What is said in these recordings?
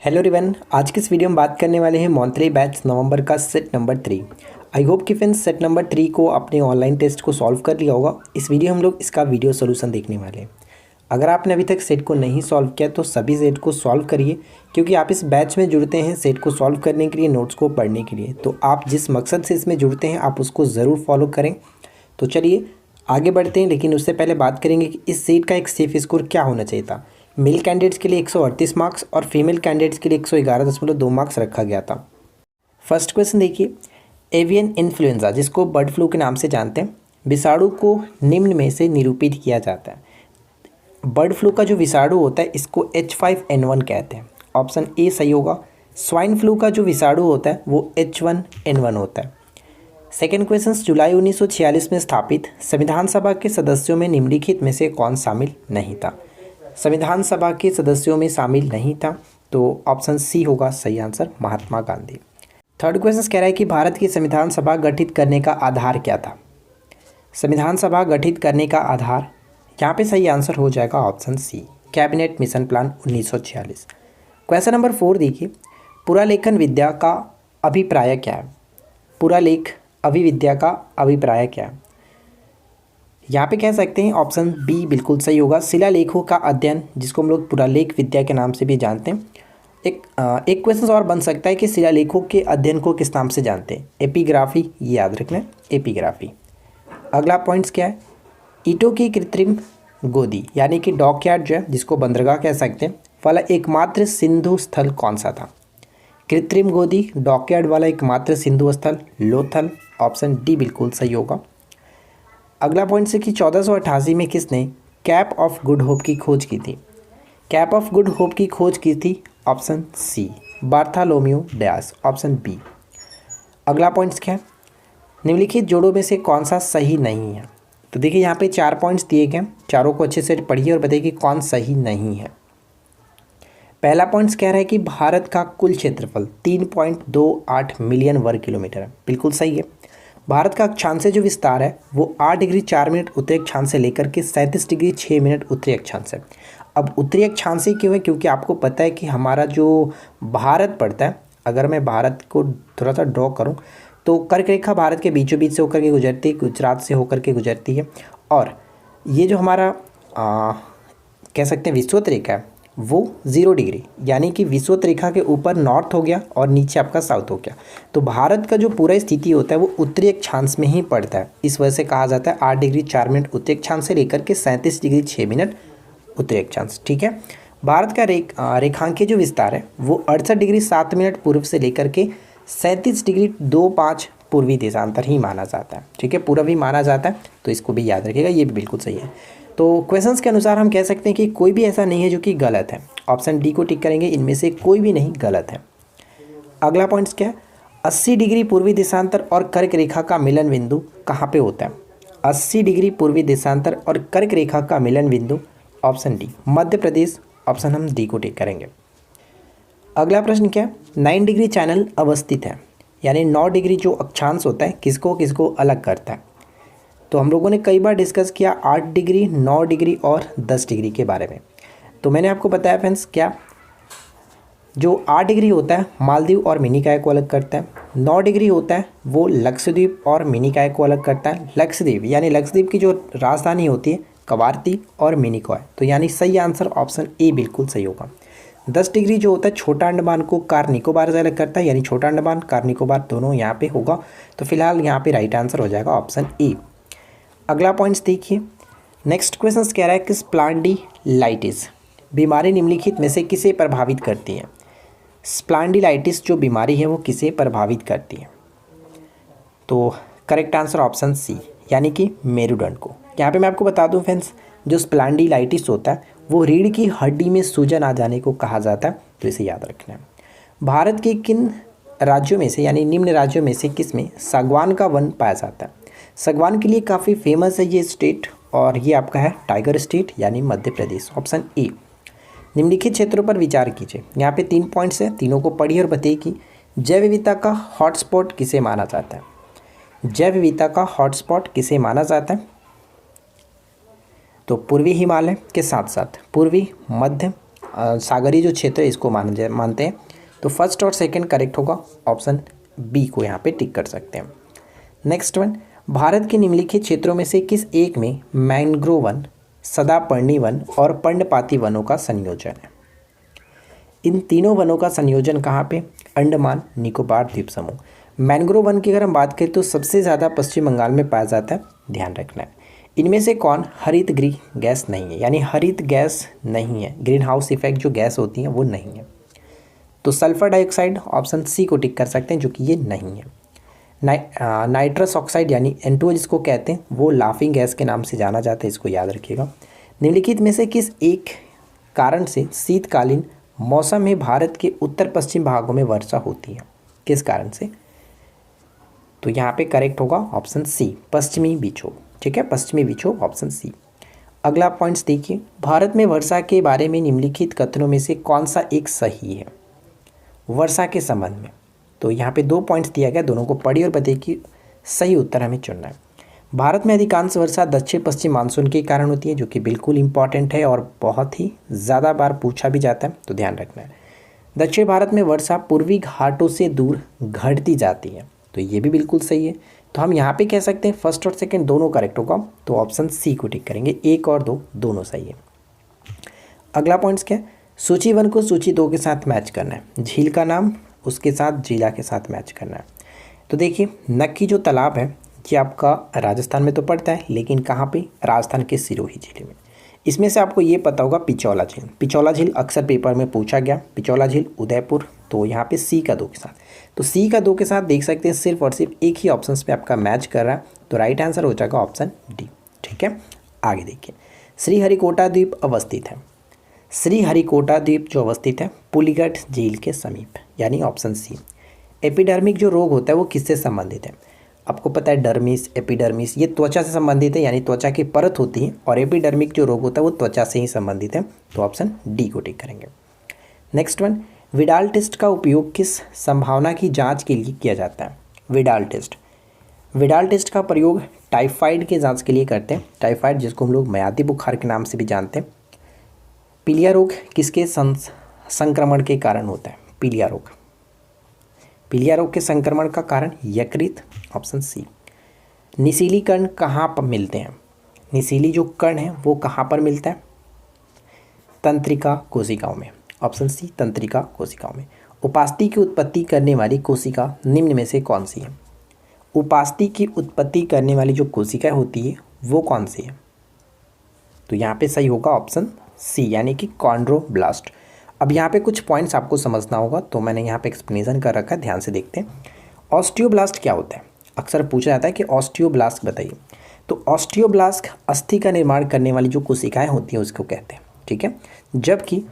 Hello रिवन, आज की इस वीडियो में बात करने वाले हैं मॉन्थली बैच नवंबर का सेट नंबर 3। आई होप कि फ्रेंड्स सेट नंबर 3 को अपने ऑनलाइन टेस्ट को सॉल्व कर लिया होगा। इस वीडियो हम लोग इसका वीडियो सोल्यूशन देखने वाले हैं। अगर आपने अभी तक सेट को नहीं सॉल्व किया तो सभी सेट को सॉल्व करिए, क्योंकि आप इस बैच में जुड़ते हैं सेट को सॉल्व करने के लिए, नोट्स को पढ़ने के लिए। तो आप जिस मकसद से इसमें जुड़ते हैं आप उसको ज़रूर फॉलो करें। तो चलिए आगे बढ़ते हैं, लेकिन उससे पहले बात करेंगे कि इस सेट का एक सेफ स्कोर क्या होना चाहिए था। मेल कैंडिडेट्स के लिए 138 मार्क्स और फीमेल कैंडिडेट्स के लिए 111.2 मार्क्स रखा गया था। फर्स्ट क्वेश्चन देखिए, एवियन इन्फ्लुएंजा जिसको बर्ड फ्लू के नाम से जानते हैं, विषाणु को निम्न में से निरूपित किया जाता है। बर्ड फ्लू का जो विषाणु होता है इसको H5N1 कहते हैं। ऑप्शन ए सही होगा। स्वाइन फ्लू का जो विषाणु होता है वो H1N1 होता है। सेकेंड क्वेश्चन, जुलाई 1946 में स्थापित संविधान सभा के सदस्यों में निम्नलिखित में से कौन शामिल नहीं था। संविधान सभा के सदस्यों में शामिल नहीं था, तो ऑप्शन सी होगा सही answer, Mahatma Gandhi. Third question कह रहा है कि भारत की संविधान सभा गठित करने का आधार क्या था। संविधान सभा गठित करने का आधार, यहाँ पे सही आंसर हो जाएगा option C, cabinet mission plan 1946। Question number 4 देखिए, पुरालेखन विद्या का अभिप्राय क्या है। पुरालेख अभिविद्या का अभिप्राय क्या है। यहाँ पे कह सकते हैं ऑप्शन बी बिल्कुल सही होगा, शिलालेखों का अध्ययन, जिसको हम लोग पुरालेख विद्या के नाम से भी जानते हैं। एक क्वेश्चन और बन सकता है कि शिलालेखों के अध्ययन को किस नाम से जानते हैं। एपिग्राफी, ये याद रखना, एपिग्राफी। अगला पॉइंट्स क्या है, ईंटों की कृत्रिम गोदी यानी कि डॉकयार्ड जो है, जिसको बंदरगाह कह सकते हैं, वाला एकमात्र सिंधु स्थल कौन सा था। कृत्रिम गोदी डॉकयार्ड वाला एकमात्र सिंधु स्थल लोथल, ऑप्शन डी बिल्कुल सही होगा। अगला पॉइंट से कि 1488 में किसने कैप ऑफ गुड होप की खोज की थी। कैप ऑफ गुड होप की खोज की थी, option C, Bartholomew Dias, option B. अगला पॉइंट्स क्या है, निम्नलिखित जोड़ों में से कौन सा सही नहीं है। तो देखिए यहाँ पे 4 पॉइंट्स दिए गए, चारों को अच्छे से पढ़िए और बताइए कि कौन सही नहीं है। पहला पॉइंट्स कह रहा है कि भारत का कुल क्षेत्रफल 3.28 मिलियन वर्ग किलोमीटर है, बिल्कुल सही है। भारत का अक्षांश जो विस्तार है वो 8 डिग्री 4 मिनट उत्तरी अक्षांश से लेकर के 37 डिग्री 6 मिनट उत्तरी अक्षांश है। अब उत्तरी अक्षांश ही क्यों है, क्योंकि आपको पता है कि हमारा जो भारत पड़ता है, अगर मैं भारत को थोड़ा सा ड्रॉ करूं तो कर्क रेखा भारत के बीचों बीच से होकर के गुजरती है, गुजरात से होकर के गुजरती है। और ये जो हमारा कह सकते हैं विषुवत रेखा है वो 0 डिग्री, यानी कि विषुवत रेखा के ऊपर नॉर्थ हो गया और नीचे आपका साउथ हो गया। तो भारत का जो पूरा स्थिति होता है वो उत्तरी अक्षांश में ही पड़ता है। इस वजह से कहा जाता है 8 डिग्री 4 मिनट उत्तरी अक्षांश से लेकर के 37 डिग्री 6 मिनट उत्तरी अक्षांश, ठीक है। भारत का रेखांकीय जो विस्तार है वो 68 डिग्री 7 मिनट पूर्व से लेकर के 37 डिग्री 25 पूर्वी देशांतर ही माना जाता है, ठीक है, पूर्व ही माना जाता है। तो इसको भी याद रखिएगा, ये भी बिल्कुल सही है। तो क्वेश्चंस के अनुसार हम कह सकते हैं कि कोई भी ऐसा नहीं है जो कि गलत है। ऑप्शन डी को टिक करेंगे, इनमें से कोई भी नहीं गलत है। अगला पॉइंट्स क्या है, 80 डिग्री पूर्वी देशांतर और कर्क रेखा का मिलन बिंदु कहाँ पे होता है। 80 डिग्री पूर्वी देशांतर और कर्क रेखा का मिलन बिंदु, option D, Madhya Pradesh, option हम डी को टिक करेंगे। अगला प्रश्न क्या है, 9 डिग्री चैनल अवस्थित है, यानी 9 डिग्री जो अक्षांश होता है किसको किसको अलग करता है। तो हम लोगों ने कई बार डिस्कस किया 8 डिग्री, 9 डिग्री और 10 डिग्री के बारे में। तो मैंने आपको बताया फ्रेंड्स, क्या जो 8 डिग्री होता है मालदीव और मिनिकॉय को अलग करता है, 9 डिग्री होता है वो लक्षद्वीप और मिनिकॉय को अलग करता है। लक्षद्वीप यानी लक्षद्वीप की जो राजधानी होती है कवारती और मिनिकॉय, तो यानी सही आंसर ऑप्शन ए बिल्कुल सही होगा। 10 डिग्री जो होता है छोटा अंडमान को कार निकोबार से अलग करता है, यानी छोटा अंडमान कार निकोबार दोनों यहाँ पे होगा। तो फिलहाल यहाँ पे राइट आंसर हो जाएगा ऑप्शन ए। अगला पॉइंट्स देखिए, नेक्स्ट क्वेश्चन कह रहा है कि स्प्लांडिलाइटिस बीमारी निम्नलिखित में से किसे प्रभावित करती है। स्प्लांडिलाइटिस जो बीमारी है वो किसे प्रभावित करती है। तो करेक्ट आंसर ऑप्शन सी, यानी कि मेरुदंड को। यहाँ पे मैं आपको बता दूं फ्रेंड्स, जो स्प्लांडिलाइटिस होता है वो रीढ़ की हड्डी में सूजन आ जाने को कहा जाता है, तो इसे याद रखना है। भारत के किन राज्यों में से, यानी निम्न राज्यों में से किस में सागवान का वन पाया जाता है। सागवान के लिए काफ़ी फेमस है ये स्टेट, और ये आपका है टाइगर स्टेट यानी मध्य प्रदेश, ऑप्शन ए। निम्नलिखित क्षेत्रों पर विचार कीजिए, यहाँ पे 3 पॉइंट्स हैं, तीनों को पढ़िए और बताइए कि जैव विविधता का हॉटस्पॉट किसे माना जाता है। जैव विविधता का हॉटस्पॉट किसे माना जाता है। तो पूर्वी हिमालय के साथ साथ पूर्वी, मध्य सागरीय जो क्षेत्र है इसको मानते हैं। तो फर्स्ट और सेकंड करेक्ट होगा, ऑप्शन बी को यहाँ पे टिक कर सकते हैं। नेक्स्ट वन, भारत के निम्नलिखित क्षेत्रों में से किस एक में मैंग्रोव वन, सदापर्णी वन और पर्णपाती वनों का संयोजन है? इन तीनों वनों का संयोजन कहाँ पे? अंडमान निकोबार द्वीप समूह। मैंग्रोव वन की अगर हम बात करें तो सबसे ज़्यादा पश्चिम बंगाल में पाया जाता है, ध्यान रखना है। इनमें से कौन हरित गृह गैस नहीं है, यानी हरित गैस नहीं है, ग्रीन हाउस इफेक्ट जो गैस होती है वो नहीं है। तो सल्फर डाइऑक्साइड ऑप्शन सी को टिक कर सकते हैं, जो कि ये नहीं है। नाइट्रस ऑक्साइड यानी N2 जिसको कहते हैं वो लाफिंग गैस के नाम से जाना जाता है, इसको याद रखिएगा। निम्नलिखित में से किस एक कारण से शीतकालीन मौसम में भारत के उत्तर पश्चिम भागों में वर्षा होती है? किस कारण से? तो यहाँ पे करेक्ट होगा ऑप्शन सी, पश्चिमी विक्षोभ। ठीक है, पश्चिमी विक्षोभ, ऑप्शन सी। अगला पॉइंट्स देखिए, भारत में वर्षा के बारे में निम्नलिखित कथनों में से कौन सा एक सही है वर्षा के संबंध में? तो यहाँ पे 2 पॉइंट्स दिया गया, दोनों को पढ़िए और बताइए कि सही उत्तर हमें चुनना है। भारत में अधिकांश वर्षा दक्षिण पश्चिम मानसून के कारण होती है, जो कि बिल्कुल इंपॉर्टेंट है और बहुत ही ज़्यादा बार पूछा भी जाता है, तो ध्यान रखना है। दक्षिण भारत में वर्षा पूर्वी घाटों से दूर घटती जाती है, तो ये भी बिल्कुल सही है। तो हम यहाँ पे कह सकते हैं फर्स्ट और सेकंड दोनों करेक्ट होगा, तो ऑप्शन सी को टिक करेंगे। 1 और 2 दोनों सही है। अगला पॉइंट्स क्या है? सूची 1 को सूची 2 के साथ मैच करना है। झील का नाम उसके साथ जिला के साथ मैच करना है। तो देखिए, नक्की जो तालाब है ये आपका राजस्थान में तो पड़ता है, लेकिन कहाँ पे? राजस्थान के सिरोही जिले में। इसमें से आपको ये पता होगा पिचौला झील। पिचौला झील अक्सर पेपर में पूछा गया। पिचौला झील उदयपुर, तो यहाँ पे सी का 2 के साथ। तो सी का 2 के साथ देख सकते हैं सिर्फ और सिर्फ एक ही ऑप्शन पे आपका मैच कर रहा है, तो राइट आंसर हो जाएगा ऑप्शन डी। ठीक है, आगे देखिए, श्रीहरिकोटा द्वीप अवस्थित है। श्रीहरिकोटा द्वीप जो अवस्थित है पुलिगट झील के समीप, यानी ऑप्शन सी। एपिडर्मिक जो रोग होता है वो किससे संबंधित है? आपको पता है डर्मिस, एपिडर्मिस ये त्वचा से संबंधित है, यानी त्वचा की परत होती है, और एपिडर्मिक जो रोग होता है वो त्वचा से ही संबंधित है, तो ऑप्शन डी को टिक करेंगे। नेक्स्ट वन, विडाल टेस्ट का उपयोग किस संभावना की जांच के लिए किया जाता है? Widal test. विडाल टेस्ट का प्रयोग टाइफाइड के जांच के लिए करते हैं। टाइफाइड जिसको हम लोग म्यादी बुखार के नाम से भी जानते हैं। पीलिया रोग किसके संक्रमण के कारण होता है? पीलिया रोग। पीलिया रोग के संक्रमण का कारण यकृत, ऑप्शन सी। निसीली कण कहाँ पर मिलते हैं? निसीली जो कण है वो कहाँ पर मिलता है? तंत्रिका कोशिकाओं में, ऑप्शन सी, तंत्रिका कोशिकाओं में। उपास्थि की उत्पत्ति करने वाली कोशिका निम्न में से कौन सी है? उपास्थि की उत्पत्ति करने वाली जो कोशिका होती है वो कौन सी है? तो यहाँ पे सही होगा ऑप्शन सी, यानी कि कॉन्ड्रोब्लास्ट। अब यहाँ पे कुछ पॉइंट्स आपको समझना होगा, तो मैंने यहाँ पे एक्सप्लेनेशन कर रखा है, ध्यान से देखते हैं। ऑस्टियोब्लास्ट क्या होता है? अक्सर पूछा जाता है कि ऑस्टियोब्लास्ट बताइए। तो ऑस्टियोब्लास्ट अस्थि का निर्माण करने वाली जो कोशिकाएं होती हैं उसको कहते हैं। ठीक है, जबकि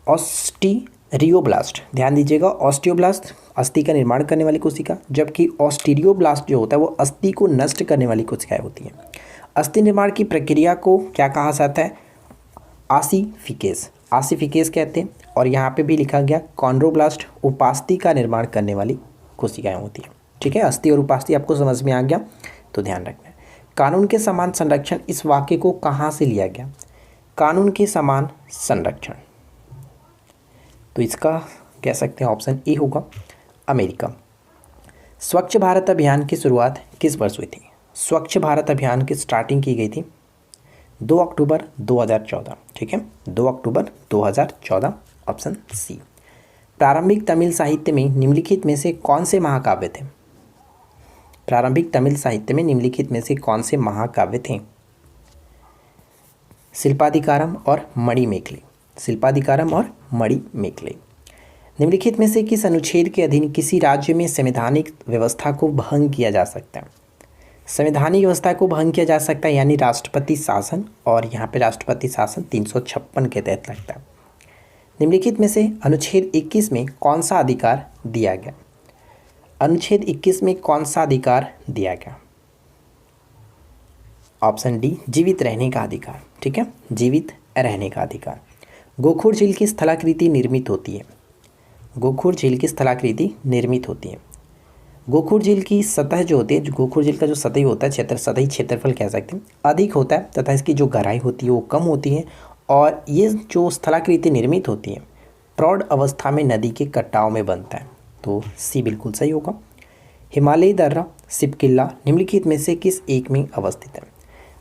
ऑस्टीरियोब्लास्ट, ध्यान दीजिएगा, ऑस्टियोब्लास्ट अस्थि का निर्माण करने वाली कोशिका, जबकि ऑस्टीरियोब्लास्ट जो होता है वो अस्थि को नष्ट करने वाली कोशिकाएं होती हैं। अस्थि निर्माण की प्रक्रिया को क्या कहा जाता है? आसिफिकेस, आसिफिकेस कहते हैं। और यहाँ पे भी लिखा गया कॉन्ड्रोब्लास्ट उपास्थि का निर्माण करने वाली कोशिकाएं होती हैं। ठीक है, अस्थि और उपास्थि आपको समझ में आ गया, तो ध्यान रखना है। कानून के समान संरक्षण, इस वाक्य को कहाँ से लिया गया? कानून के समान संरक्षण, तो इसका कह सकते हैं ऑप्शन ए होगा, अमेरिका। स्वच्छ भारत अभियान की शुरुआत किस वर्ष हुई थी? स्वच्छ भारत अभियान की स्टार्टिंग की गई थी 2 अक्टूबर 2014। ठीक है, 2 अक्टूबर 2014, ऑप्शन सी। प्रारंभिक तमिल साहित्य में निम्नलिखित में से कौन से महाकाव्य थे? प्रारंभिक तमिल साहित्य में निम्नलिखित में से कौन से महाकाव्य थे? शिल्पाधिकारम और मणिमेखली। शिल्पाधिकारम और मणिमेखली। निम्नलिखित में से किस अनुच्छेद के अधीन किसी राज्य में संवैधानिक व्यवस्था को भंग किया जा सकता है? संवैधानिक व्यवस्था को भंग किया जा सकता है, यानी राष्ट्रपति शासन, और यहाँ पे राष्ट्रपति शासन 356 के तहत लगता है। निम्नलिखित में से अनुच्छेद 21 में कौन सा अधिकार दिया गया? अनुच्छेद 21 में कौन सा अधिकार दिया गया? ऑप्शन डी, जीवित रहने का अधिकार। ठीक है, जीवित रहने का अधिकार। गोखुर झील की स्थलाकृति निर्मित होती है। गोखुर झील की स्थलाकृति निर्मित होती है। गोखुर झील की सतह जो होती है, गोखुर झील का जो सतही होता है सतही क्षेत्रफल कह सकते हैं, अधिक होता है तथा इसकी जो गहराई होती है वो कम होती है, और ये जो स्थलाकृति निर्मित होती है प्रौढ़ अवस्था में नदी के कटाव में बनता है, तो सी बिल्कुल सही होगा। हिमालयी दर्रा सिपकिल्ला निम्नलिखित में से किस एक में अवस्थित है?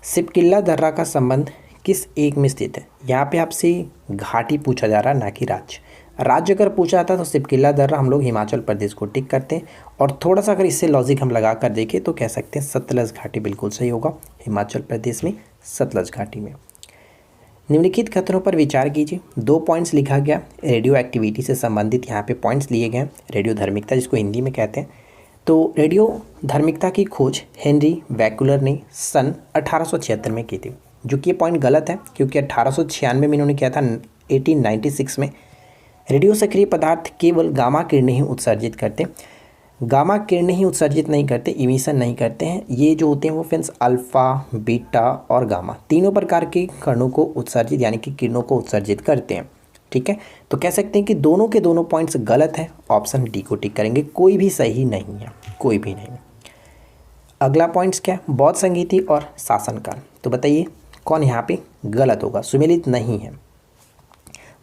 सिपकिल्ला दर्रा का संबंध किस एक में स्थित है? यहाँ पे आपसे घाटी पूछा जा रहा है, ना कि राज्य। राज्य अगर पूछा जाता तो सिपकिल्ला दर्रा हम लोग हिमाचल प्रदेश को टिक करते हैं, और थोड़ा सा अगर इससे लॉजिक हम लगा कर देखें तो कह सकते हैं सतलज घाटी बिल्कुल सही होगा, हिमाचल प्रदेश में सतलज घाटी में। निम्नलिखित खतरों पर विचार कीजिए। 2 पॉइंट्स लिखा गया, रेडियो एक्टिविटी से संबंधित यहाँ पे पॉइंट्स लिए गए, रेडियो धार्मिकता जिसको हिंदी में कहते हैं। तो रेडियो धार्मिकता की खोज हेनरी वैकुलर ने सन 1876 में की थी, जो कि ये पॉइंट गलत है क्योंकि 1896 में इन्होंने किया था 1896 में। रेडियो सक्रिय पदार्थ केवल गामा किरणें ही उत्सर्जित करते, गामा किरणें ही उत्सर्जित नहीं करते, इमिशन नहीं करते हैं। ये जो होते हैं वो फ्रेंड्स अल्फ़ा, बीटा और गामा तीनों प्रकार के कणों को उत्सर्जित यानी कि किरणों को उत्सर्जित करते हैं। ठीक है, तो कह सकते हैं कि दोनों के दोनों पॉइंट्स गलत हैं, ऑप्शन डी को टिक करेंगे, कोई भी सही नहीं है, कोई भी नहीं। अगला पॉइंट्स क्या है? बौद्ध संगीति और शासनकाल। तो बताइए कौन यहाँ पे गलत होगा? सुमेलित नहीं है।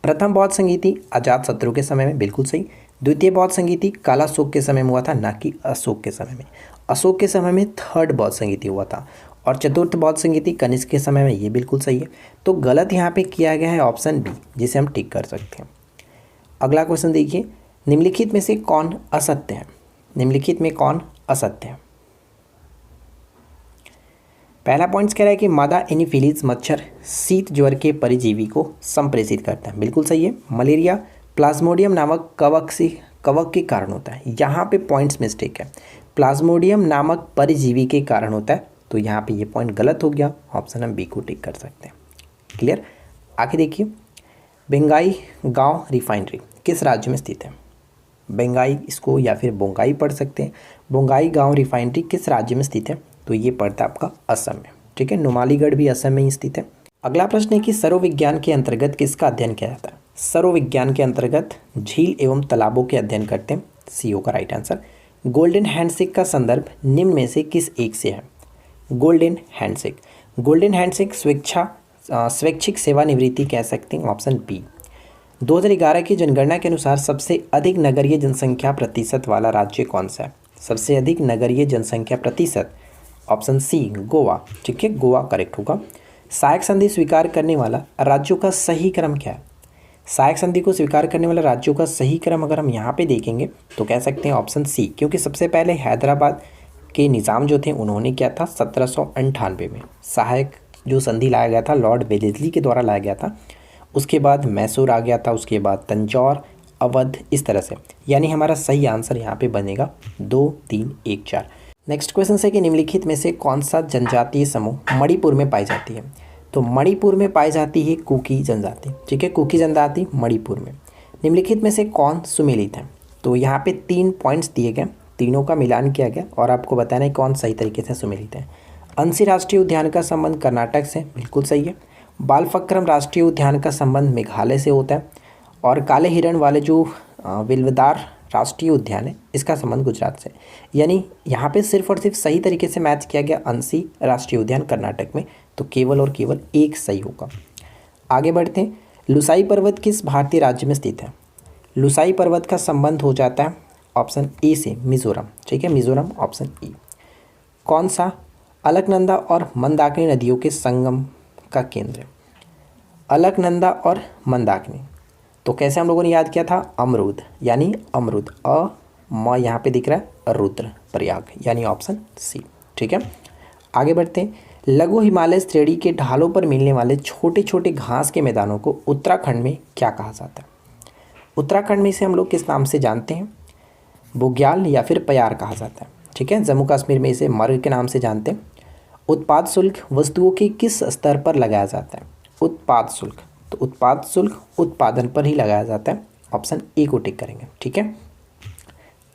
प्रथम बौद्ध संगीति अजात शत्रु के समय में, बिल्कुल सही। द्वितीय बौद्ध संगीति कालाशोक के समय में हुआ था, ना कि अशोक के समय में। अशोक के समय में थर्ड बौद्ध संगीति हुआ था, और चतुर्थ बौद्ध संगीति कनिष्क के समय में, ये बिल्कुल सही है। तो गलत यहाँ पे किया गया है ऑप्शन बी, जिसे हम टिक कर सकते हैं। अगला क्वेश्चन देखिए, निम्नलिखित में से कौन असत्य है? निम्नलिखित में कौन असत्य है? पहला पॉइंट कह रहा है कि मादा एनीफिलीज मच्छर शीत ज्वर के परिजीवी को संप्रेषित करता है, बिल्कुल सही है। मलेरिया प्लाज्मोडियम नामक कवक के कारण होता है, यहाँ पे पॉइंट्स मिस्टेक है। प्लाज्मोडियम नामक परिजीवी के कारण होता है, तो यहाँ पे ये पॉइंट गलत हो गया, ऑप्शन हम बी को टिक कर सकते हैं। क्लियर? आगे देखिए, बेंगाई गांव रिफाइनरी किस राज्य में स्थित है? बेंगाई इसको या फिर बोंगाई पढ़ सकते हैं। बोंगाई गांव रिफाइनरी किस राज्य में स्थित है? तो ये पड़ता है आपका असम में। ठीक है, नुमालीगढ़ भी असम में ही स्थित है। अगला प्रश्न है कि सरोविज्ञान के अंतर्गत किसका अध्ययन किया जाता है? सरोविज्ञान के अंतर्गत झील एवं तालाबों के अध्ययन करते हैं, सीओ का राइट आंसर। गोल्डन हैंडशेक का संदर्भ निम्न में से किस एक से है? गोल्डन हैंडशेक, गोल्डन हैंडशेक स्वैच्छिक सेवानिवृत्ति कह सकते हैं, ऑप्शन बी। 2011 की जनगणना के अनुसार सबसे अधिक नगरीय जनसंख्या प्रतिशत वाला राज्य कौन सा है? सबसे अधिक नगरीय जनसंख्या प्रतिशत, ऑप्शन सी गोवा। ठीक है, गोवा करेक्ट होगा। सहायक संधि स्वीकार करने वाला राज्यों का सही क्रम क्या है? सहायक संधि को स्वीकार करने वाले राज्यों का सही क्रम अगर हम यहाँ पे देखेंगे तो कह सकते हैं ऑप्शन सी, क्योंकि सबसे पहले हैदराबाद के निज़ाम जो थे उन्होंने किया था 1798 में, सहायक जो संधि लाया गया था लॉर्ड वेलेस्ली के द्वारा लाया गया था। उसके बाद मैसूर आ गया था, उसके बाद तंजौर, अवध, इस तरह से। यानी हमारा सही आंसर यहाँ पे बनेगा 2, 3, 1, 4। नेक्स्ट क्वेश्चन है कि निम्नलिखित में से कौन सा जनजातीय समूह मणिपुर में पाई जाती है? तो मणिपुर में पाई जाती है कुकी जनजाति। ठीक है, कुकी जनजाति मणिपुर में। निम्नलिखित में से कौन सुमेलित है? तो यहाँ पे 3 पॉइंट्स दिए गए, तीनों का मिलान किया गया और आपको बताना है कौन सही तरीके से सुमेलित है। अंशी राष्ट्रीय उद्यान का संबंध कर्नाटक से, बिल्कुल सही है। बालफक्रम राष्ट्रीय उद्यान का संबंध मेघालय से होता है, और काले हिरण वाले जो विल्वदार राष्ट्रीय उद्यान है इसका संबंध गुजरात से। यानी यहाँ पे सिर्फ और सिर्फ सही तरीके से मैच किया गया अंशी राष्ट्रीय उद्यान कर्नाटक में, तो केवल और केवल एक सही होगा। आगे बढ़ते हैं, लुसाई पर्वत किस भारतीय राज्य में स्थित है? लुसाई पर्वत का संबंध हो जाता है ऑप्शन ए से, मिजोरम। ठीक है, मिजोरम, ऑप्शन ए। कौन सा अलकनंदा और मंदाकिनी नदियों के संगम का केंद्र है? अलकनंदा और मंदाकिनी, तो कैसे हम लोगों ने याद किया था? अमरूद, यानी अमरूद, म यहाँ पे दिख रहा है, रुद्र प्रयाग, यानी ऑप्शन सी। ठीक है, आगे बढ़ते हैं। लघु हिमालय श्रेणी के ढालों पर मिलने वाले छोटे छोटे घास के मैदानों को उत्तराखंड में क्या कहा जाता है? उत्तराखंड में इसे हम लोग किस नाम से जानते हैं? बुग्याल या फिर प्यार कहा जाता है। ठीक है, जम्मू कश्मीर में इसे मर्ग के नाम से जानते हैं। उत्पाद शुल्क वस्तुओं के किस स्तर पर लगाया जाता है? उत्पाद शुल्क, तो उत्पाद शुल्क उत्पादन पर ही लगाया जाता है, ऑप्शन ए को टिक करेंगे। ठीक है,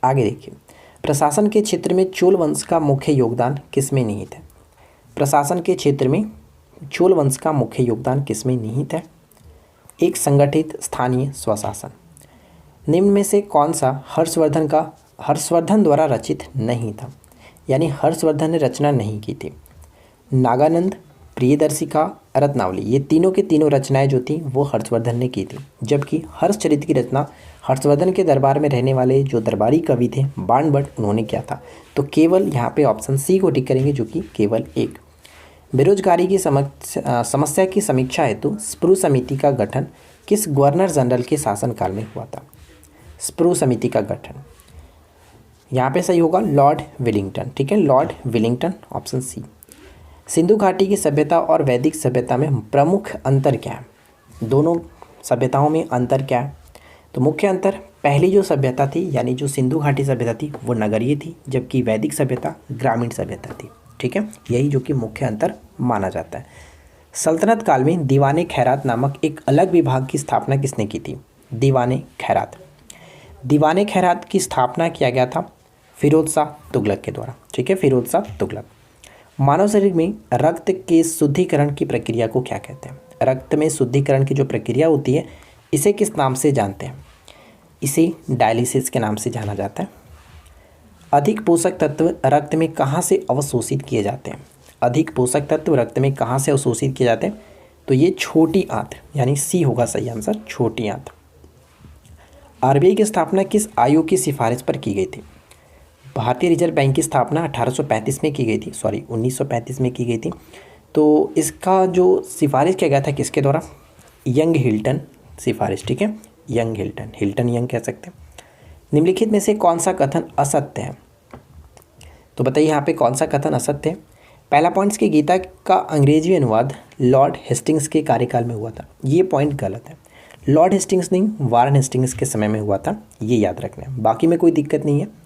आगे देखिए, प्रशासन के क्षेत्र में चोल वंश का मुख्य योगदान किसमें निहित है? प्रशासन के क्षेत्र में चोल वंश का मुख्य योगदान किसमें निहित है? एक संगठित स्थानीय स्वशासन। निम्न में से कौन सा हर्षवर्धन द्वारा रचित नहीं था? यानी हर्षवर्धन ने रचना नहीं की थी। नागानंद, प्रियदर्शिका, रत्नावली, ये तीनों के तीनों रचनाएं जो थी वो हर्षवर्धन ने की थी, जबकि हर्षचरित की रचना हर्षवर्धन के दरबार में रहने वाले जो दरबारी कवि थे बाणभट्ट उन्होंने किया था। तो केवल यहाँ पे ऑप्शन सी को टिक करेंगे, जो कि केवल एक। बेरोजगारी की समस्या की समीक्षा हेतु स्प्रू समिति का गठन किस गवर्नर जनरल के शासनकाल में हुआ था? स्प्रू समिति का गठन यहाँ पे सही होगा लॉर्ड विलिंगटन, ठीक है, Lord Willingdon, option C. Sindhu घाटी की सभ्यता और वैदिक सभ्यता में प्रमुख अंतर क्या है? दोनों सभ्यताओं में अंतर क्या है? तो मुख्य अंतर, पहली जो सभ्यता थी यानी जो सिंधु घाटी सभ्यता थी वो नगरीय थी, जबकि वैदिक सभ्यता ग्रामीण सभ्यता थी, ठीक है, यही जो कि मुख्य अंतर माना जाता है। सल्तनत काल में दीवाने खैरात नामक एक अलग विभाग की स्थापना किसने की थी? दीवाने खैरात। दीवाने खैरात की स्थापना किया गया था फिरोज शाह तुगलक के द्वारा, ठीक है, फिरोज शाह तुगलक। मानव शरीर में रक्त के शुद्धिकरण की प्रक्रिया को क्या कहते हैं? रक्त में शुद्धिकरण की जो प्रक्रिया होती है इसे किस नाम से जानते हैं? इसे डायलिसिस के नाम से जाना जाता है। अधिक पोषक तत्व रक्त में कहाँ से अवशोषित किए जाते हैं? अधिक पोषक तत्व रक्त में कहाँ से अवशोषित किए जाते हैं? तो ये छोटी आंत, यानी सी होगा सही आंसर, छोटी आंत। आरबीआई की स्थापना किस आयोग की सिफारिश पर की गई थी? भारतीय रिजर्व बैंक की स्थापना 1835 में की गई थी, 1935 में की गई थी। तो इसका जो सिफारिश किया गया था किसके द्वारा? यंग हिल्टन सिफारिश, ठीक है, यंग हिल्टन, हिल्टन यंग कह सकते हैं। निम्नलिखित में से कौन सा कथन असत्य है? तो बताइए यहाँ पे कौन सा कथन असत्य है? पहला पॉइंट्स की गीता का अंग्रेजी अनुवाद लॉर्ड हेस्टिंग्स के कार्यकाल में हुआ था, ये पॉइंट गलत है। लॉर्ड हेस्टिंग्स नहीं, वारन हेस्टिंग्स के समय में हुआ था, ये याद रखना है, बाकी में कोई दिक्कत नहीं है।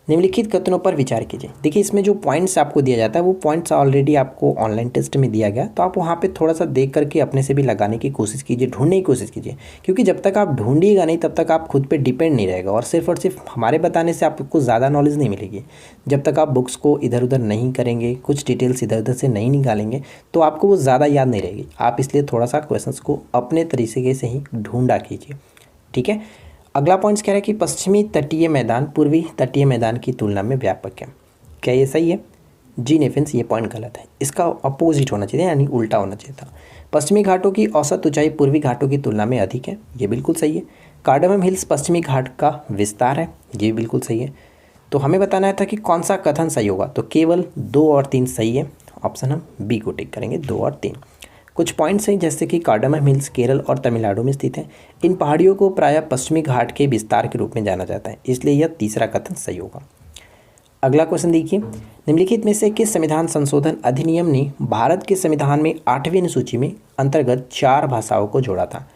निम्नलिखित कथनों पर विचार कीजिए। देखिए इसमें जो पॉइंट्स आपको दिया जाता है वो पॉइंट्स ऑलरेडी आपको ऑनलाइन टेस्ट में दिया गया, तो आप वहाँ पे थोड़ा सा देख करके अपने से भी लगाने की कोशिश कीजिए, ढूंढने की कोशिश कीजिए, क्योंकि जब तक आप ढूंढिएगा नहीं तब तक आप खुद पे डिपेंड नहीं रहेगा, और सिर्फ हमारे बताने से आपको ज़्यादा नॉलेज नहीं मिलेगी। जब तक आप बुक्स को इधर उधर नहीं करेंगे, कुछ डिटेल्स इधर उधर से नहीं निकालेंगे, तो आपको वो ज़्यादा याद नहीं रहेगी। आप इसलिए थोड़ा सा क्वेश्चंस को अपने तरीके से ही ढूंढा कीजिए, ठीक है। अगला पॉइंट्स कह रहा है कि पश्चिमी तटीय मैदान पूर्वी तटीय मैदान की तुलना में व्यापक है, क्या ये सही है? जी नहीं फ्रेंड्स, ये पॉइंट गलत है, इसका अपोजिट होना चाहिए, यानी उल्टा होना चाहिए था। पश्चिमी घाटों की औसत ऊंचाई पूर्वी घाटों की तुलना में अधिक है, ये बिल्कुल सही है। कार्डमम हिल्स पश्चिमी घाट का विस्तार है, ये बिल्कुल सही है। तो हमें बताना था कि कौन सा कथन सही होगा, तो केवल 2 और 3 सही है, ऑप्शन हम बी को टिक करेंगे, 2 और 3। कुछ पॉइंट्स हैं जैसे कि कार्डमम हिल्स केरल और तमिलनाडु में स्थित है। इन पहाड़ियों को प्रायः पश्चिमी घाट के विस्तार के रूप में जाना जाता है, इसलिए यह तीसरा कथन सही होगा। अगला क्वेश्चन देखिए, निम्नलिखित में से किस संविधान संशोधन अधिनियम ने भारत के संविधान में 8वीं अनुसूची में अंतर्गत 4 भाषाओं को जोड़ा था?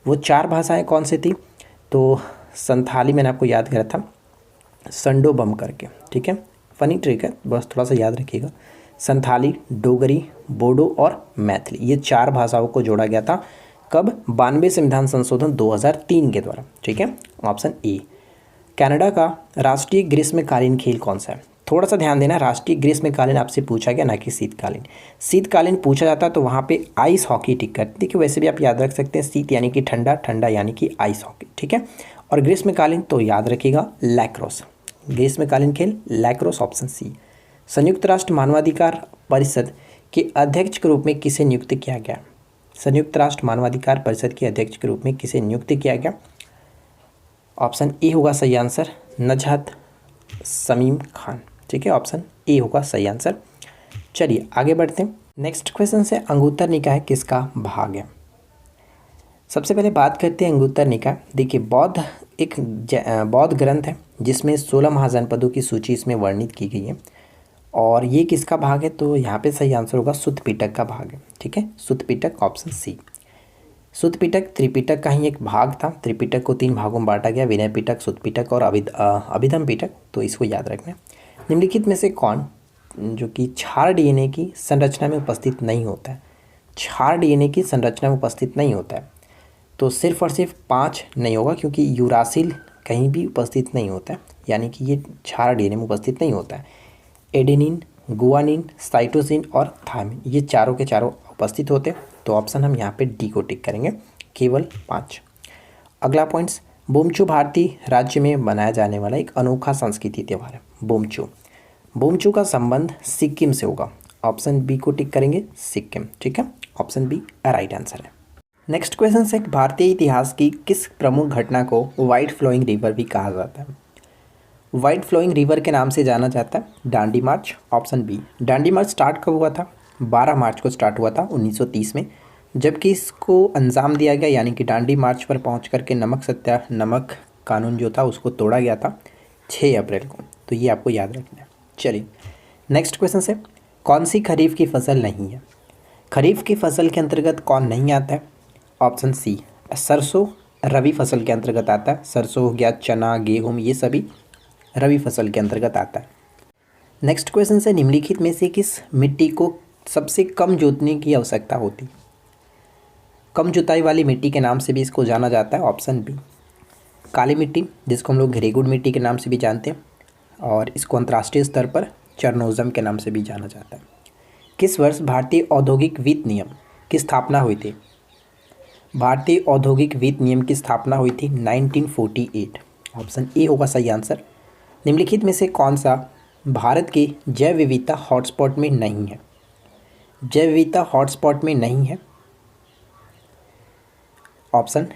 वो 4 भाषाएं कौन सी थी? तो संथाली मैंने आपको याद करा था, संडो बम करके, ठीक है, फनी ट्रिक है, बस थोड़ा सा याद रखिएगा। संथाली, डोगरी, बोडो और मैथिली, ये 4 भाषाओं को जोड़ा गया था। कब? 92 संविधान संशोधन 2003 के द्वारा, ठीक है, ऑप्शन ए। कनाडा का राष्ट्रीय ग्रीष्मकालीन खेल कौन सा है? थोड़ा सा ध्यान देना, राष्ट्रीय ग्रीष्मकालीन आपसे पूछा गया, ना कि शीतकालीन। शीतकालीन पूछा जाता तो वहाँ पे आइस हॉकी टिक कर, देखिए वैसे भी आप याद रख सकते हैं, शीत यानी कि ठंडा, ठंडा यानी कि आइस हॉकी, ठीक है। और ग्रीष्मकालीन तो याद रखिएगा लैक्रोस, ग्रीष्मकालीन खेल लैक्रोस, ऑप्शन सी। संयुक्त राष्ट्र मानवाधिकार परिषद के अध्यक्ष के रूप में किसे नियुक्त किया गया? संयुक्त राष्ट्र मानवाधिकार परिषद के अध्यक्ष के रूप में किसे नियुक्त किया गया? ऑप्शन ए होगा सही आंसर, नजहत शमीम खान, ठीक है, ऑप्शन ए होगा सही आंसर। चलिए आगे बढ़ते हैं। नेक्स्ट क्वेश्चन से अंगुत्तर निकाय किसका भाग है? सबसे पहले बात करते हैं अंगुत्तर निकाय। देखिए बौद्ध एक बौद्ध ग्रंथ है जिसमें 16 महाजनपदों की सूची इसमें वर्णित की गई है, और ये किसका भाग है? तो यहाँ पे सही आंसर होगा सुत्त पिटक का भाग है, ठीक है, सुत्त पिटक, ऑप्शन सी। सुत्त पिटक त्रिपिटक का ही एक भाग था, त्रिपिटक को 3 भागों में बांटा गया, विनय पिटक, सुत्त पिटक और अभिधम पिटक, तो इसको याद रखना है। निम्नलिखित में से कौन जो कि क्षार डीएनए की संरचना में उपस्थित नहीं होता है? क्षार डीएनए की संरचना में उपस्थित नहीं होता है, तो सिर्फ और सिर्फ 5 नहीं होगा, क्योंकि यूरासिल कहीं भी उपस्थित नहीं होता है, यानी कि ये क्षार डीएनए में उपस्थित नहीं होता है। एडेनिन, गुआनिन, साइटोसिन और थायमिन, ये चारों के चारों उपस्थित होते हैं, तो ऑप्शन हम यहाँ पे डी को टिक करेंगे, केवल 5। अगला पॉइंट्स, बोमचू भारतीय राज्य में मनाया जाने वाला एक अनोखा संस्कृति त्यौहार है। बोमचू का संबंध सिक्किम से होगा, ऑप्शन बी को टिक करेंगे, सिक्किम। ठीक है, ऑप्शन बी राइट आंसर है। नेक्स्ट क्वेश्चन है, भारतीय इतिहास की किस प्रमुख घटना को वाइट फ्लोइंग रिवर भी कहा जाता है? वाइट फ्लोइंग रिवर के नाम से जाना जाता है Dandi March. Option B. Dandi March start कब हुआ था? 12 मार्च को स्टार्ट हुआ था 1930 में, जबकि इसको अंजाम दिया गया, यानी कि दांडी मार्च पर पहुंच करके नमक कानून जो था उसको तोड़ा गया था 6 अप्रैल को। तो ये आपको याद रखना है। चलिए नेक्स्ट क्वेश्चन से, कौन सी खरीफ की फसल नहीं है? खरीफ की फसल के अंतर्गत कौन नहीं आता है? ऑप्शन सी, सरसों रबी फसल के अंतर्गत आता है। सरसों हो गया, चना, गेहूँ, ये सभी रबी फसल के अंतर्गत आता है। नेक्स्ट क्वेश्चन से, निम्नलिखित में से किस मिट्टी को सबसे कम जोतने की आवश्यकता होती? कम जुताई वाली मिट्टी के नाम से भी इसको जाना जाता है। ऑप्शन बी, काली मिट्टी, जिसको हम लोग रेगुड़ मिट्टी के नाम से भी जानते हैं, और इसको अंतर्राष्ट्रीय स्तर पर चरनोज़म के नाम से भी जाना जाता है। किस वर्ष भारतीय औद्योगिक वित्त नियम की स्थापना हुई थी? भारतीय औद्योगिक वित्त नियम की स्थापना हुई थी 1948। ऑप्शन ए होगा सही आंसर। निम्नलिखित में से कौन सा भारत के जैव विविधता हॉटस्पॉट में नहीं है? जैव विविधता हॉटस्पॉट में नहीं है, ऑप्शन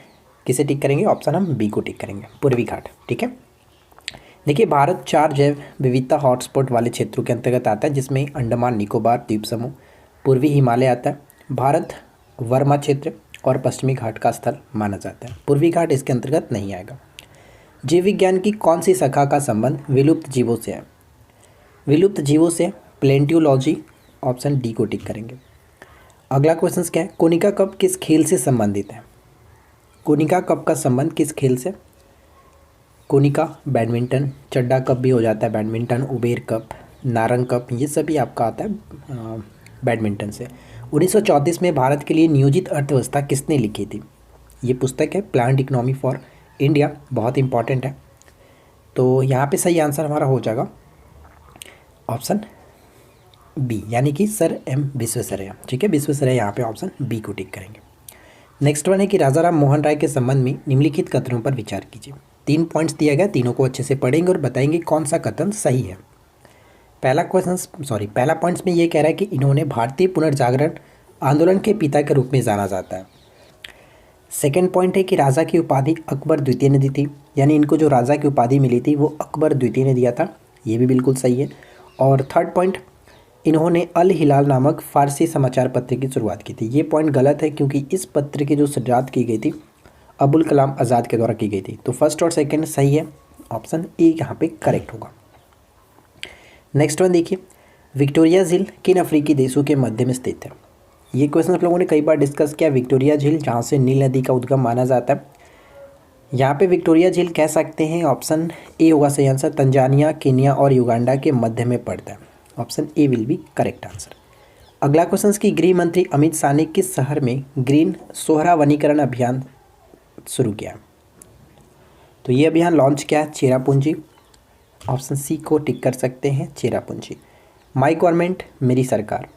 किसे टिक करेंगे? ऑप्शन हम बी को टिक करेंगे, पूर्वी घाट। ठीक है, देखिए भारत 4 जैव विविधता हॉटस्पॉट वाले क्षेत्रों के अंतर्गत आता है, जिसमें अंडमान निकोबार द्वीप समूह, पूर्वी हिमालय आता है, भारत वर्मा क्षेत्र और पश्चिमी घाट का स्थल माना जाता है। पूर्वी घाट इसके अंतर्गत नहीं आएगा। जीव विज्ञान की कौन सी शाखा का संबंध विलुप्त जीवों से है? विलुप्त जीवों से प्लेंटियोलॉजी। ऑप्शन डी को टिक करेंगे। अगला क्वेश्चन क्या है? कोनिका कप किस खेल से संबंधित है? कोनिका कप का संबंध किस खेल से? कोनिका बैडमिंटन, चड्डा कप भी हो जाता है badminton, Uber cup, Narang cup, ये सभी आपका आता है बैडमिंटन से। 1934 में भारत के लिए नियोजित अर्थव्यवस्था किसने लिखी थी? ये पुस्तक है प्लान्ड इकोनॉमी फॉर इंडिया, बहुत इंपॉर्टेंट है। तो यहाँ पे सही आंसर हमारा हो जाएगा ऑप्शन बी, यानी कि सर एम विश्वेश्वरैया। ठीक है, विश्वेश्वरैया यहाँ पे ऑप्शन बी को टिक करेंगे। नेक्स्ट वन है कि राजा राम मोहन राय के संबंध में निम्नलिखित कथनों पर विचार कीजिए। 3 पॉइंट्स दिया गया, तीनों को अच्छे से पढ़ेंगे और बताएंगे कौन सा कथन सही है। पहला पॉइंट्स में ये कह रहा है कि इन्होंने भारतीय पुनर्जागरण आंदोलन के पिता के रूप में जाना जाता है। सेकेंड पॉइंट है कि राजा की उपाधि अकबर द्वितीय ने दी थी, यानी इनको जो राजा की उपाधि मिली थी वो अकबर द्वितीय ने दिया था, ये भी बिल्कुल सही है। और थर्ड पॉइंट, इन्होंने अल हिलाल नामक फारसी समाचार पत्र की शुरुआत की थी। ये पॉइंट गलत है, क्योंकि इस पत्र की जो शुरुआत की गई थी अबुल कलाम आज़ाद के द्वारा की गई थी। तो फर्स्ट और सेकंड सही है, ऑप्शन ए यहाँ पे करेक्ट होगा। नेक्स्ट वन देखिए, विक्टोरिया झील किन अफ्रीकी देशों के मध्य में स्थित है? ये क्वेश्चन आप लोगों ने कई बार डिस्कस किया। विक्टोरिया झील, जहाँ से नील नदी का उद्गम माना जाता है, यहाँ पे विक्टोरिया झील कह सकते हैं, ऑप्शन ए होगा सही आंसर। तंजानिया, केन्या और युगांडा के मध्य में पड़ता है, option A will be correct answer. अगला क्वेश्चन की गृह मंत्री अमित शाह ने किस शहर में ग्रीन सोहरा वनीकरण अभियान शुरू किया? तो ये अभियान लॉन्च किया है चेरापूंजी, ऑप्शन सी को टिक कर सकते हैं, चेरापूंजी। माई गवर्नमेंट मेरी सरकार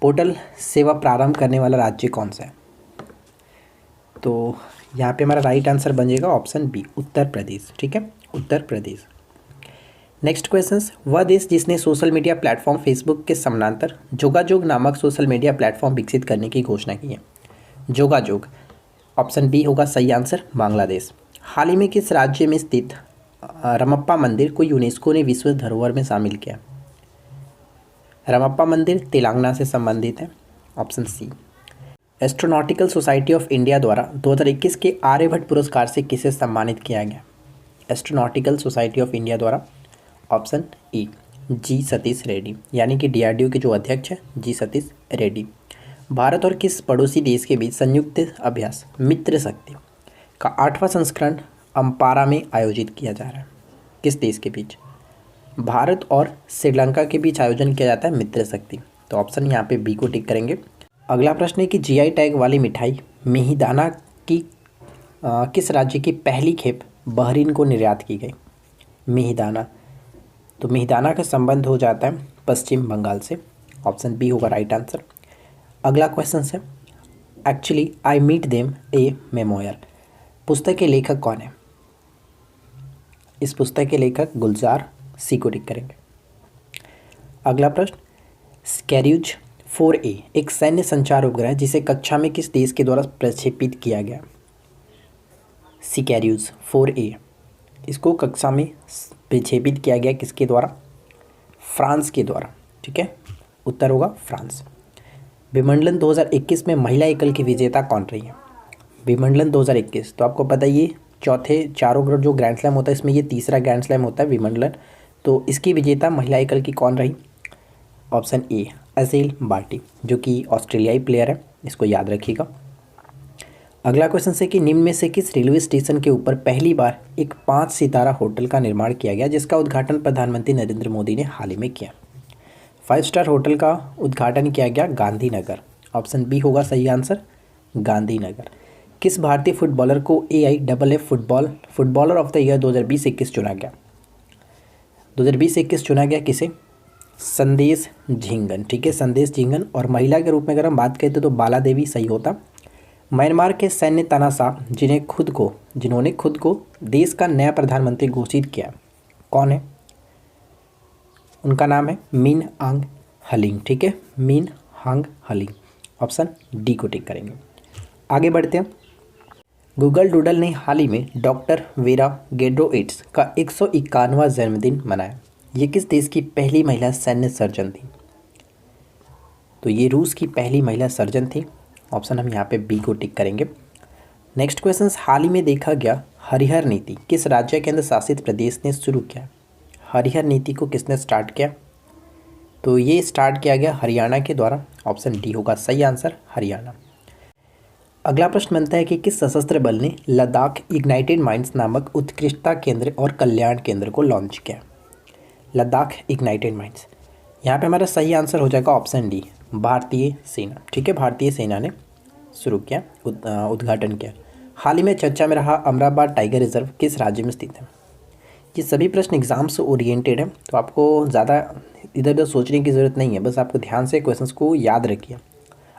पोर्टल सेवा प्रारंभ करने वाला राज्य कौन सा है? तो यहाँ पे हमारा राइट आंसर बन जाएगा ऑप्शन बी, उत्तर प्रदेश। ठीक है, उत्तर प्रदेश। नेक्स्ट क्वेश्चन, वह देश जिसने सोशल मीडिया प्लेटफॉर्म फेसबुक के समानांतर जोगाजोग नामक सोशल मीडिया प्लेटफॉर्म विकसित करने की घोषणा की है? जोगाजोग, ऑप्शन बी होगा सही आंसर, बांग्लादेश। हाल ही में किस राज्य में स्थित रमप्पा मंदिर को यूनेस्को ने विश्व धरोहर में शामिल किया? रमप्पा मंदिर तेलंगाना से संबंधित है, option C. Astronautical society of India द्वारा 2021 के आर्यभट्ट पुरस्कार से किसे सम्मानित किया गया? एस्ट्रोनॉटिकल सोसाइटी ऑफ इंडिया द्वारा, ऑप्शन ई, जी सतीश रेड्डी, यानी कि डीआरडीओ के जो अध्यक्ष हैं जी सतीश रेड्डी। भारत और किस पड़ोसी देश के बीच संयुक्त अभ्यास मित्र शक्ति का 8वां संस्करण अम्पारा में आयोजित किया जा रहा है? किस देश के बीच? भारत और श्रीलंका के बीच आयोजन किया जाता है मित्र शक्ति। तो ऑप्शन यहाँ पे बी को टिक करेंगे। अगला प्रश्न है कि जीआई टैग वाली मिठाई मिहिदाना की किस राज्य की पहली खेप बहरीन को निर्यात की गई? मिहिदाना, तो मिहिदाना का संबंध हो जाता है पश्चिम बंगाल से, ऑप्शन बी होगा राइट आंसर। अगला क्वेश्चन है, actually I meet them a memoir, पुस्तक के लेखक कौन है? इस पुस्तक के लेखक गुलजार, सी को टिक करेंगे। अगला प्रश्न, स्कैर्यूज 4A एक सैन्य संचार उपग्रह जिसे कक्षा में किस देश के द्वारा प्रक्षेपित किया गया? स्कैर्यूज 4A इसको कक्षा में प्रक्षेपित किया गया किसके द्वारा? फ्रांस के द्वारा। ठीक है, उत्तर होगा फ्रांस। विंबलडन 2021 में महिला एकल की विजेता कौन रही है? विंबलडन 2021 तो आपको पता है ये चारों जो ग्रैंड स्लैम होता है इसमें ये तीसरा ग्रैंड स्लैम होता है विंबलडन। तो इसकी विजेता महिला एकल की कौन रही? ऑप्शन ए अज़ेल बार्टी जो कि ऑस्ट्रेलियाई प्लेयर है, इसको याद रखिएगा। अगला क्वेश्चन से कि निम्न में से किस रेलवे स्टेशन के ऊपर पहली बार एक 5 सितारा होटल का निर्माण किया गया जिसका उद्घाटन प्रधानमंत्री नरेंद्र मोदी ने हाल ही में किया? 5 स्टार होटल का उद्घाटन किया गया गांधीनगर। ऑप्शन बी होगा सही आंसर, गांधीनगर। किस भारतीय फुटबॉलर को AIFF footballer of the year 2020-21 चुना गया? 2020-21 चुना गया किसे? संदेश झिंगन। ठीक है, संदेश झिंगन। और महिला के रूप में अगर हम बात करते तो बाला देवी सही होता। म्यांमार के सैन्य तानाशाह जिन्होंने खुद को देश का नया प्रधानमंत्री घोषित किया, कौन है? उनका नाम है मिन आंग हलिंग। ठीक है, मिन आंग हलिंग। ऑप्शन डी को टिक करेंगे। आगे बढ़ते हैं। गूगल डूडल ने हाल ही में डॉक्टर वेरा गेड्रोइट्स का 151वां जन्मदिन मनाया। ये किस देश की पहली महिला सैन्य सर्जन थी? तो ये रूस की पहली महिला सर्जन थी। ऑप्शन हम यहाँ पे बी को टिक करेंगे। नेक्स्ट क्वेश्चन, हाल ही में देखा गया हरिहर नीति किस राज्य केंद्र शासित प्रदेश ने शुरू किया? हरिहर नीति को किसने स्टार्ट किया? तो ये स्टार्ट किया गया हरियाणा के द्वारा। ऑप्शन डी होगा सही आंसर, हरियाणा। अगला प्रश्न बनता है कि किस सशस्त्र बल ने लद्दाख इग्नाइटेड माइंड्स नामक उत्कृष्टता केंद्र और कल्याण केंद्र को लॉन्च किया? लद्दाख इग्नाइटेड माइंड्स, यहाँ पे हमारा सही आंसर हो जाएगा ऑप्शन डी, भारतीय सेना। ठीक है, भारतीय सेना ने शुरू किया, उद्घाटन किया। हाल ही में चर्चा में रहा अमराबाद टाइगर रिजर्व किस राज्य में स्थित है? ये सभी प्रश्न एग्जाम से ओरिएंटेड है, तो आपको ज़्यादा इधर उधर सोचने की ज़रूरत नहीं है, बस आपको ध्यान से क्वेश्चंस को याद रखिए।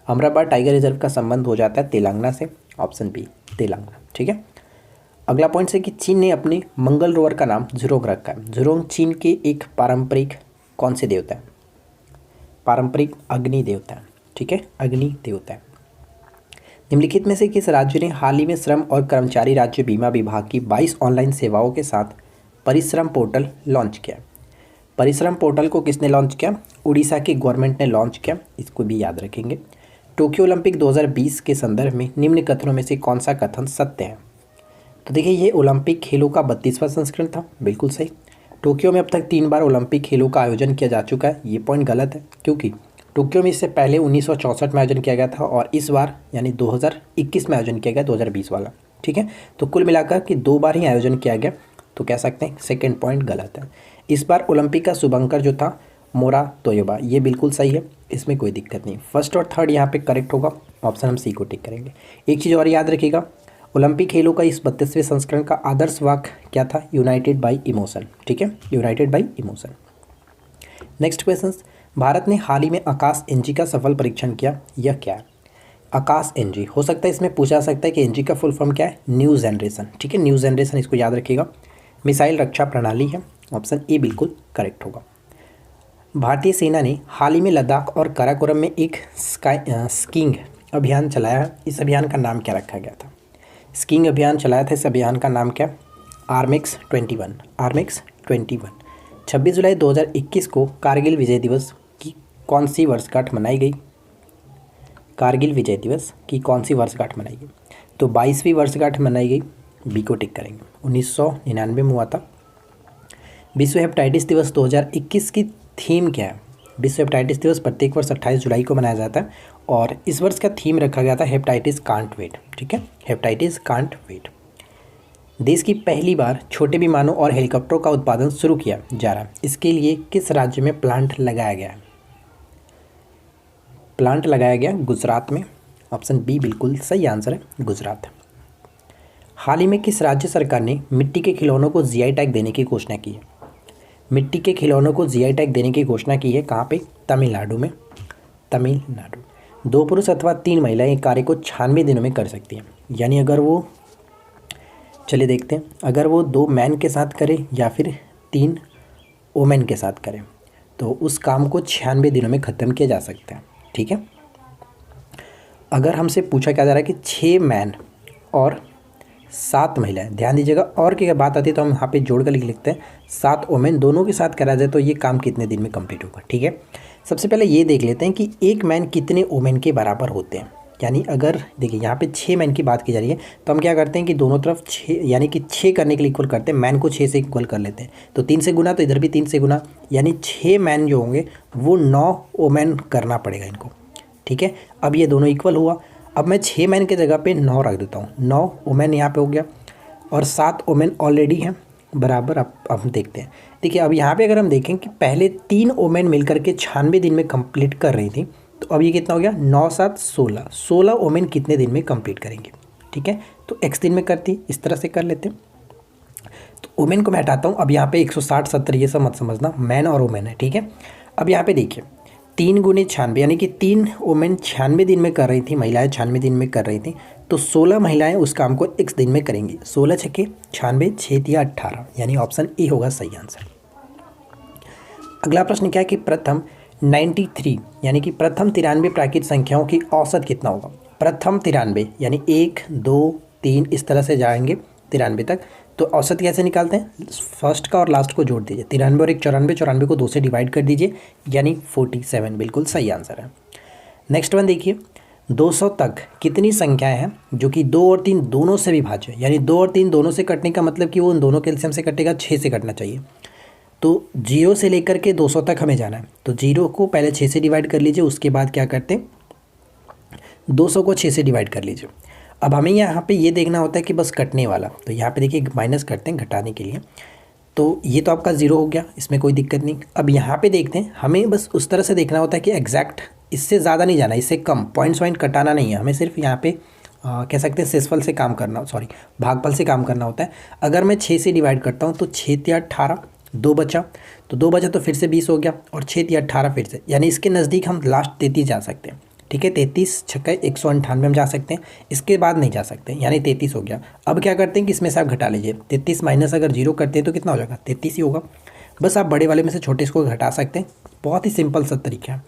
अमराबाद टाइगर रिजर्व का संबंध हो जाता है तेलंगाना से। Option B Telangana. ठीक है, अगला पॉइंट है कि चीन ने अपने मंगल रोवर का नाम झुरोंग रखा है। झुरोंग चीन के एक पारंपरिक कौन से देवता है? पारंपरिक अग्नि देवता है। ठीक है, अग्नि देवता है। निम्नलिखित में से किस राज्य ने हाल ही में श्रम और कर्मचारी राज्य बीमा विभाग की 22 ऑनलाइन सेवाओं के साथ परिश्रम पोर्टल लॉन्च किया? परिश्रम पोर्टल को किसने लॉन्च किया? उड़ीसा की गवर्नमेंट ने लॉन्च किया, इसको भी याद रखेंगे। टोक्यो ओलंपिक 2020 के संदर्भ में निम्न कथनों में से कौन सा कथन सत्य है? तो देखिए, ये ओलंपिक खेलों का 32वां संस्करण था, बिल्कुल सही। टोक्यो में अब तक 3 बार ओलंपिक खेलों का आयोजन किया जा चुका है, ये पॉइंट गलत है, क्योंकि टोक्यो में इससे पहले 1964 में आयोजन किया गया था और इस बार यानी 2021 में आयोजन किया गया, 2020 वाला। ठीक है, तो कुल मिलाकर कि 2 बार ही आयोजन किया गया, तो कह सकते हैं सेकेंड पॉइंट गलत है। इस बार ओलंपिक का शुभंकर जो था मोरा तोयबा, ये बिल्कुल सही है, इसमें कोई दिक्कत नहीं। फर्स्ट और थर्ड यहाँ पे करेक्ट होगा। ऑप्शन हम सी को टिक करेंगे। एक चीज़ और याद रखिएगा, ओलंपिक खेलों का इस 32वें संस्करण का आदर्श वाक्य क्या था? United by emotion. ठीक है, United by emotion. Next question, Bharat ने हाल ही में आकाश एनजी का सफल परीक्षण किया, यह क्या है? आकाश एनजी हो सकता है, इसमें पूछा सकता है कि एनजी का फुल फॉर्म क्या है? New generation. ठीक है, न्यू जनरेशन, इसको याद रखिएगा। मिसाइल रक्षा प्रणाली है। ऑप्शन ए बिल्कुल करेक्ट होगा। भारतीय सेना ने हाल ही में लद्दाख और काराकोरम में एक स्कीइंग अभियान चलाया है। इस अभियान का नाम क्या रखा गया था? स्कीइंग अभियान चलाया था, इस अभियान का नाम क्या? आर्मेक्स 21। आर्मेक्स 21। 26 जुलाई 2021 को कारगिल विजय दिवस की कौन सी वर्षगांठ मनाई गई? कारगिल विजय दिवस की कौन सी वर्षगांठ मनाई गई? तो 22वीं वर्षगांठ मनाई गई, बी को टिक करेंगे। 1999 में हुआ था। विश्व हेपेटाइटिस दिवस 2021 की थीम क्या है? विश्व हेपेटाइटिस दिवस प्रत्येक वर्ष 28 जुलाई को मनाया जाता है और इस वर्ष का थीम रखा गया था हेपेटाइटिस कांट वेट। ठीक है, हेपेटाइटिस कांट वेट। देश की पहली बार छोटे विमानों और हेलीकॉप्टरों का उत्पादन शुरू किया जा रहा है, इसके लिए किस राज्य में प्लांट लगाया गया है? प्लांट लगाया गया गुजरात में। ऑप्शन बी बिल्कुल सही आंसर है, गुजरात। हाल ही में किस राज्य सरकार ने मिट्टी के खिलौनों को जीआई टैग देने की घोषणा की है? मिट्टी के खिलौनों को जीआई टैग देने की घोषणा की है, कहाँ पे? तमिलनाडु में। तमिलनाडु। 2 पुरुष अथवा 3 महिलाएं एक कार्य को 96 दिनों में कर सकती हैं, यानी अगर वो, चलिए देखते हैं, अगर वो 2 मैन के साथ करें या फिर 3 वोमेन के साथ करें। तो उस काम को 96 दिनों में ख़त्म किया जा सकता है। ठीक है, अगर हमसे पूछा क्या जा रहा है कि 6 मैन और 7 महिलाएं, ध्यान दीजिएगा, और की बात आती है तो हम यहाँ पे जोड़ कर लिख लिखते हैं 7 वोमेन दोनों के साथ करा जाए तो ये काम कितने दिन में कंप्लीट होगा। ठीक है, सबसे पहले ये देख लेते हैं कि एक मैन कितने वोमेन के बराबर होते हैं। यानी अगर देखिए यहाँ पे 6 मैन की बात की जा रही है तो हम क्या करते हैं कि दोनों तरफ 6 यानी कि 6 करने के लिए इक्वल करते हैं, मैन को 6 से इक्वल कर लेते हैं। तो 3 से गुना, तो इधर भी 3 से गुना, यानी 6 मैन जो होंगे वो 9 वोमेन करना पड़ेगा इनको। ठीक है, अब ये दोनों इक्वल हुआ। अब मैं 6 मैन के जगह पे 9 रख देता हूँ, 9 वोमेन यहाँ पे हो गया और 7 वोमेन ऑलरेडी हैं बराबर। अब हम देखते हैं, देखिए अब यहाँ पे अगर हम देखें कि पहले 3 वोमेन मिलकर के 96 दिन में कंप्लीट कर रही थी, तो अब ये कितना हो गया 9 7 16, 16 वोमेन कितने दिन में कंप्लीट करेंगे। ठीक है, तो x दिन में करती, इस तरह से कर लेते हैं। तो वोमेन को मैं हटाता हूँ। अब यहाँ पे 160 70 ये सब मत समझना, मैन और वोमेन है। ठीक है, अब यहाँ पे देखिए 3 गुने 96 यानी कि 3 वोमेन 96 दिन में कर रही थी, महिलाएं 96 दिन में कर रही थी, तो 16 महिलाएं उस काम को x दिन में करेंगी। 16 छक्के 96, 6 तिया 18, यानी ऑप्शन ए होगा सही आंसर। अगला प्रश्न क्या है कि प्रथम 93 यानी कि प्रथम 93 प्राकृत संख्याओं की औसत कितना होगा। प्रथम 93 यानी 1 2 3 इस तरह से जाएंगे 93 तक, तो औसत कैसे निकालते हैं, फर्स्ट का और लास्ट को जोड़ दीजिए, 93 और 1 94, 94 को 2 से डिवाइड कर दीजिए, यानी 47 बिल्कुल सही आंसर है। नेक्स्ट वन देखिए, 200 तक कितनी संख्याएं हैं जो कि 2 और 3 दोनों से विभाज्य है। यानी 2 और 3 दोनों से कटने का मतलब कि वो उन दोनों के एलसीएम से कटेगा, 6 से कटना चाहिए। तो 0 से लेकर के 200 तक हमें जाना है, तो 0 को पहले 6 से डिवाइड कर लीजिए, उसके बाद क्या करते हैं 200 को 6 से डिवाइड कर लीजिए। अब हमें यहाँ पे ये देखना होता है कि बस कटने वाला, तो यहाँ पे देखिए माइनस करते हैं घटाने के लिए, तो ये तो आपका 0 हो गया, इसमें कोई दिक्कत नहीं। अब यहाँ पे देखते हैं, हमें बस उस तरह से देखना होता है कि एग्जैक्ट इससे ज़्यादा नहीं जाना, इससे कम, पॉइंट्स वाइंट कटाना नहीं है, हमें सिर्फ यहाँ पे कह सकते हैं शेषफल से काम करना, सॉरी भागफल से काम करना होता है। अगर मैं 6 से डिवाइड करता हूँ तो 6 तिया 18, 2 बचा, तो 2 बचा तो फिर से 20 हो गया, और 6 तिया 18 फिर से, यानी इसके नज़दीक हम लास्ट 33 जा सकते हैं। ठीक है, 33 छक्का 198 हम जा सकते हैं, इसके बाद नहीं जा सकते, यानी 33 हो गया। अब क्या करते हैं कि इसमें से आप घटा लीजिए, 33 माइनस अगर 0 करते हैं तो कितना हो जाएगा 33 ही होगा। बस आप बड़े वाले में से छोटे इसको घटा सकते हैं, बहुत ही सिंपल सा तरीका है।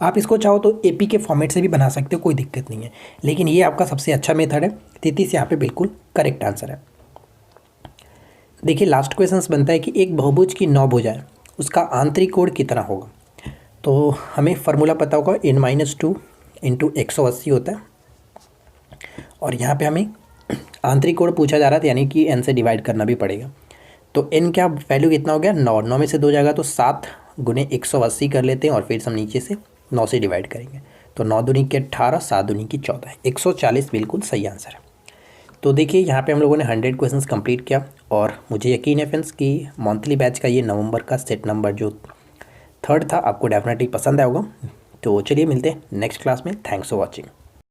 आप इसको चाहो तो एपी के फॉर्मेट से भी बना सकते हो, कोई दिक्कत नहीं है, लेकिन ये आपका सबसे अच्छा मेथड है। 33 यहाँ पे बिल्कुल करेक्ट आंसर है। देखिए लास्ट क्वेश्चन बनता है कि एक बहुभुज की 9 भुजाएं, उसका आंतरिक कोण कितना होगा। तो हमें फार्मूला पता होगा, n-2 इंटू 180 होता है, और यहाँ पे हमें आंतरिक कोण पूछा जा रहा था, यानी कि n से डिवाइड करना भी पड़ेगा। तो n क्या वैल्यू कितना हो गया 9, 9 में से 2 जाएगा तो 7 गुने 180 कर लेते हैं, और फिर हम नीचे से 9 से डिवाइड करेंगे, तो 9 दूनी के 18, 7 दूनी की 14, 140 बिल्कुल सही आंसर है। तो देखिए यहाँ पे हम लोगों ने 100 क्वेश्चंस कंप्लीट किया, और मुझे यकीन है फ्रेंड्स कि मंथली बैच का ये नवंबर का सेट नंबर जो 3rd था आपको डेफिनेटली पसंद आएगा। तो चलिए मिलते हैं नेक्स्ट क्लास में। Thanks for watching.